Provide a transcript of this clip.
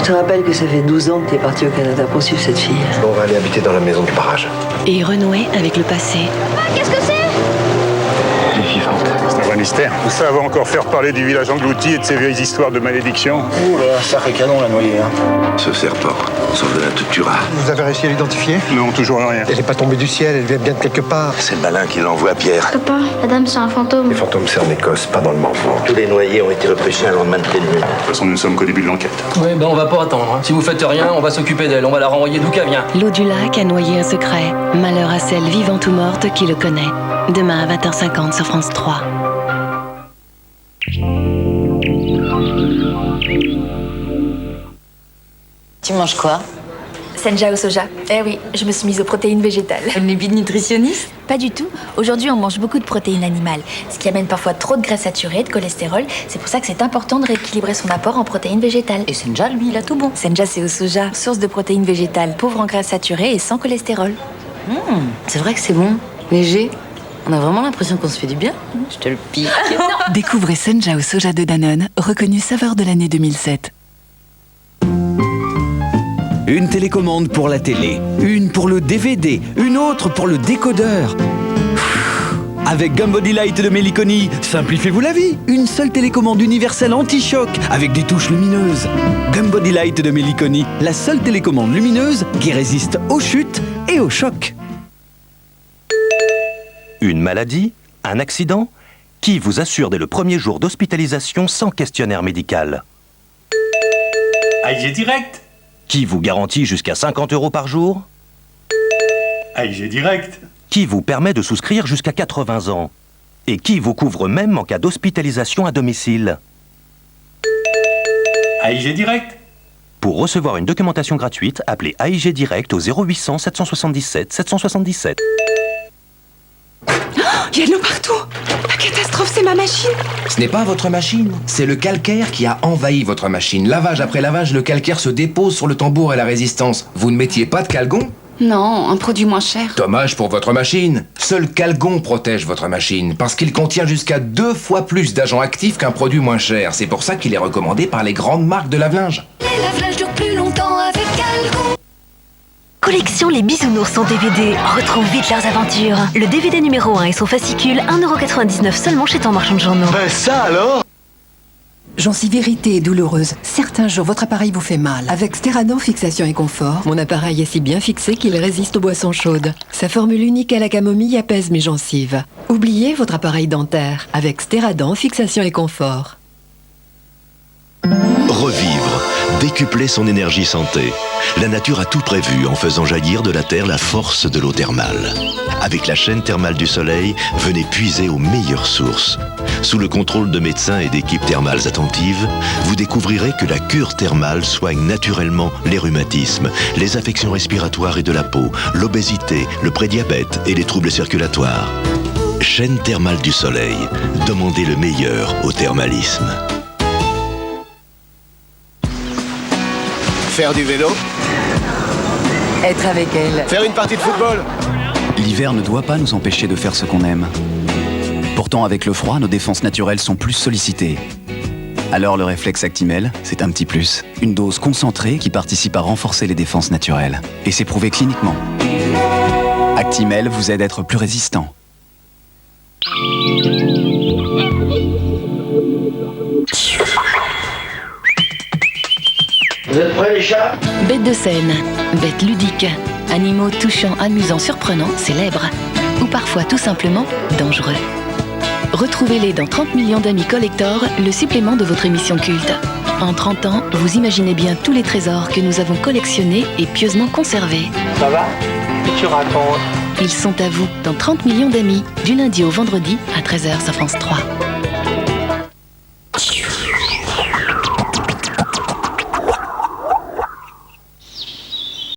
te rappelle que ça fait 12 ans que t'es parti au Canada pour suivre cette fille. On va aller habiter dans la maison du barrage. Et renouer avec le passé. Qu'est-ce que c'est? Elle est vivante. C'est un vrai mystère. Ça va encore faire parler du village englouti et de ses vieilles histoires de malédiction. Ouh là, sacré canon la noyée, hein. Ce serpent, Sauvelin te tuera. Vous avez réussi à l'identifier? Non, toujours rien. Elle est pas tombée du ciel, elle vient bien de quelque part. C'est le malin qui l'envoie à Pierre. Papa, la dame, c'est un fantôme. Les fantômes, c'est en Écosse, pas dans le Morvan. Tous les noyés ont été repêchés un lendemain de pleine lune. De toute façon, nous ne sommes qu'au début de l'enquête. Oui, ben on va pas attendre. Hein. Si vous faites rien, on va s'occuper d'elle. On va la renvoyer d'où qu'elle vient. L'eau du lac a noyé un secret. Malheur à celle vivante ou morte qui le connaît. Demain à 20h50 sur France 3. Tu manges quoi? Senja au soja. Eh oui, je me suis mise aux protéines végétales. Une lubie de nutritionniste? Pas du tout. Aujourd'hui, on mange beaucoup de protéines animales, ce qui amène parfois trop de graisse saturée, de cholestérol. C'est pour ça que c'est important de rééquilibrer son apport en protéines végétales. Et Senja, lui, il a tout bon. Senja, c'est au soja, source de protéines végétales, pauvre en graisse saturée et sans cholestérol. C'est vrai que c'est bon. Léger. On a vraiment l'impression qu'on se fait du bien. Je te le pique. Découvrez Senja au soja de Danone, reconnu saveur de l'année 2007. Une télécommande pour la télé, une pour le DVD, une autre pour le décodeur. Avec Gumbody Light de Meliconi, simplifiez-vous la vie. Une seule télécommande universelle anti-choc avec des touches lumineuses. Gumbody Light de Meliconi, la seule télécommande lumineuse qui résiste aux chutes et aux chocs. Une maladie? Un accident? Qui vous assure dès le premier jour d'hospitalisation sans questionnaire médical? AIG Direct. Qui vous garantit jusqu'à 50 € par jour? AIG Direct. Qui vous permet de souscrire jusqu'à 80 ans? Et qui vous couvre même en cas d'hospitalisation à domicile? AIG Direct. Pour recevoir une documentation gratuite, appelez AIG Direct au 0800 777 777. Il y a de l'eau partout! La catastrophe, c'est ma machine! Ce n'est pas votre machine, c'est le calcaire qui a envahi votre machine. Lavage après lavage, le calcaire se dépose sur le tambour et la résistance. Vous ne mettiez pas de Calgon? Non, un produit moins cher. Dommage pour votre machine. Seul Calgon protège votre machine, parce qu'il contient jusqu'à 2 fois plus d'agents actifs qu'un produit moins cher. C'est pour ça qu'il est recommandé par les grandes marques de lave-linge. Les lave-linges durent plus longtemps avec Calgon. Collection Les Bisounours en DVD. Retrouve vite leurs aventures. Le DVD numéro 1 et son fascicule, 1,99 € seulement chez ton marchand de journaux. Ben ça alors! Gencive irritée et douloureuse. Certains jours, votre appareil vous fait mal. Avec Stéradent Fixation et Confort, mon appareil est si bien fixé qu'il résiste aux boissons chaudes. Sa formule unique à la camomille apaise mes gencives. Oubliez votre appareil dentaire avec Stéradent Fixation et Confort. Revivre, décupler son énergie santé. La nature a tout prévu en faisant jaillir de la terre la force de l'eau thermale. Avec la chaîne thermale du soleil, venez puiser aux meilleures sources. Sous le contrôle de médecins et d'équipes thermales attentives, vous découvrirez que la cure thermale soigne naturellement les rhumatismes, les affections respiratoires et de la peau, l'obésité, le prédiabète et les troubles circulatoires. Chaîne thermale du soleil, demandez le meilleur au thermalisme. Faire du vélo? Être avec elle. Faire une partie de football? L'hiver ne doit pas nous empêcher de faire ce qu'on aime. Pourtant, avec le froid, nos défenses naturelles sont plus sollicitées. Alors le réflexe Actimel, c'est un petit plus. Une dose concentrée qui participe à renforcer les défenses naturelles. Et c'est prouvé cliniquement. Actimel vous aide à être plus résistant. Vous êtes prêts les chats? Bêtes de scène, bêtes ludiques, animaux touchants, amusants, surprenants, célèbres, ou parfois tout simplement dangereux. Retrouvez-les dans 30 millions d'amis collector, le supplément de votre émission culte. En 30 ans, vous imaginez bien tous les trésors que nous avons collectionnés et pieusement conservés. Ça va? Qu'est-ce que tu racontes? Ils sont à vous dans 30 millions d'amis, du lundi au vendredi à 13h sur France 3.